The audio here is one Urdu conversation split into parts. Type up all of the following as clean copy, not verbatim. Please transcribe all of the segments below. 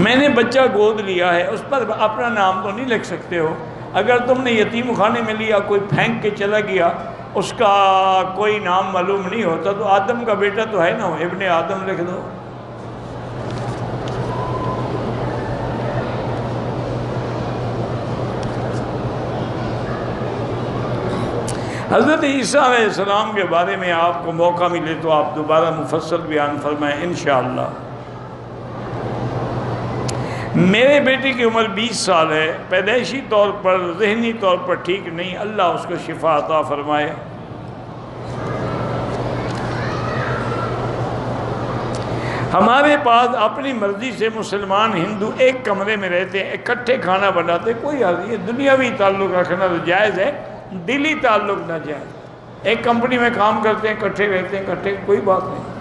میں نے بچہ گود لیا ہے، اس پر اپنا نام تو نہیں لکھ سکتے ہو۔ اگر تم نے یتیم خانے میں لیا، کوئی پھینک کے چلا گیا، اس کا کوئی نام معلوم نہیں ہوتا، تو آدم کا بیٹا تو ہے نا، ابن آدم لکھ دو۔ حضرت عیسیٰ علیہ السلام کے بارے میں آپ کو موقع ملے تو آپ دوبارہ مفصل بیان فرمائیں انشاءاللہ۔ میرے بیٹے کی عمر 20 سال ہے، پیدائشی طور پر ذہنی طور پر ٹھیک نہیں، اللہ اس کو شفا عطا فرمائے۔ ہمارے پاس اپنی مرضی سے مسلمان ہندو ایک کمرے میں رہتے ہیں، اکٹھے کھانا بناتے، کوئی حرج نہیں، دنیاوی تعلق رکھنا تو جائز ہے، دلی تعلق نہ جائز۔ ایک کمپنی میں کام کرتے ہیں، اکٹھے رہتے ہیں، اکٹھے، کوئی بات نہیں۔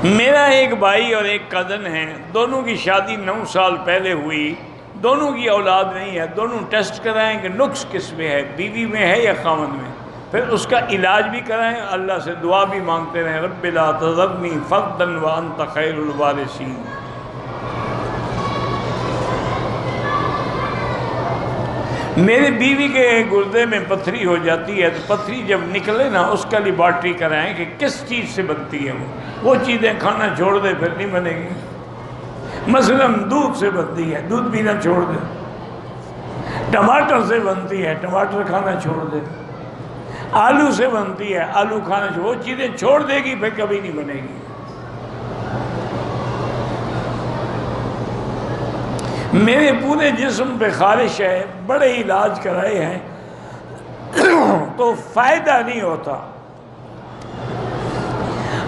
میرا ایک بھائی اور ایک کزن ہے، دونوں کی شادی 9 سال پہلے ہوئی، دونوں کی اولاد نہیں ہے، دونوں ٹیسٹ کرائیں کہ نقص کس میں ہے، بیوی میں ہے یا خاوند میں، پھر اس کا علاج بھی کرائیں، اللہ سے دعا بھی مانگتے رہیں، رب لا تذرنی فردا وانت خیر الوارثین۔ میرے بیوی کے گردے میں پتھری ہو جاتی ہے، تو پتھری جب نکلے نا، اس کا لیبارٹری کرائیں کہ کس چیز سے بنتی ہے، وہ چیزیں کھانا چھوڑ دے پھر نہیں بنے گی۔ مثلا دودھ سے بنتی ہے، دودھ پینا چھوڑ دے، ٹماٹر سے بنتی ہے، ٹماٹر کھانا چھوڑ دے، آلو سے بنتی ہے، آلو کھانا چھوڑ، وہ چیزیں چھوڑ دے گی پھر کبھی نہیں بنے گی۔ میرے پورے جسم پہ خارش ہے، بڑے علاج کرائے ہیں تو فائدہ نہیں ہوتا،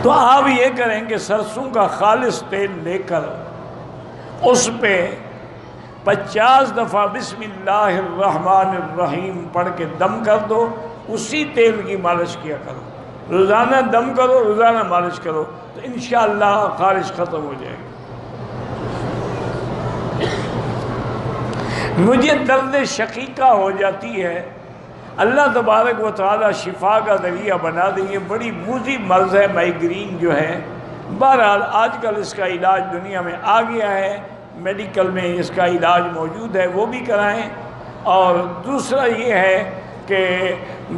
تو آپ یہ کریں کہ سرسوں کا خالص تیل لے کر اس پہ 50 دفعہ بسم اللہ الرحمن الرحیم پڑھ کے دم کر دو، اسی تیل کی مالش کیا کرو، روزانہ دم کرو، روزانہ مالش کرو، تو انشاءاللہ خارش ختم ہو جائے گی۔ مجھے درد شقیقہ ہو جاتی ہے، اللہ تبارک و تعالی شفا کا ذریعہ بنا دے، یہ بڑی موذی مرض ہے مائیگرین جو ہے۔ بہرحال آج کل اس کا علاج دنیا میں آ گیا ہے، میڈیکل میں اس کا علاج موجود ہے، وہ بھی کرائیں۔ اور دوسرا یہ ہے کہ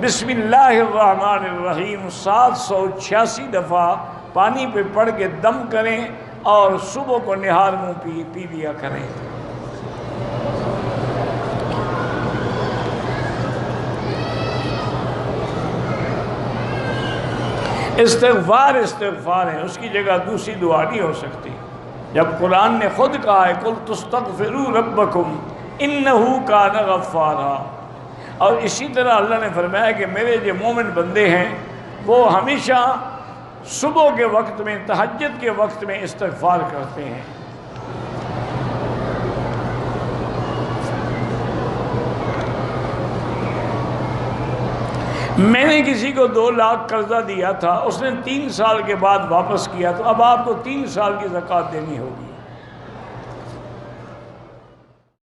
بسم اللہ الرحمن الرحیم 786 دفعہ پانی پہ پڑھ کے دم کریں، اور صبح کو نہار منہ پی لیا کریں۔ استغفار ہے، اس کی جگہ دوسری دعا نہیں ہو سکتی۔ جب قرآن نے خود کہا ہے قُلْ تُسْتَغْفِرُوا رَبَّكُمْ إِنَّهُ كَانَ غَفَّارًا، اور اسی طرح اللہ نے فرمایا کہ میرے جو مومن بندے ہیں وہ ہمیشہ صبح کے وقت میں، تہجد کے وقت میں استغفار کرتے ہیں۔ میں نے کسی کو 2 لاکھ قرضہ دیا تھا، اس نے 3 سال کے بعد واپس کیا، تو اب آپ کو 3 سال کی زکوٰۃ دینی ہوگی۔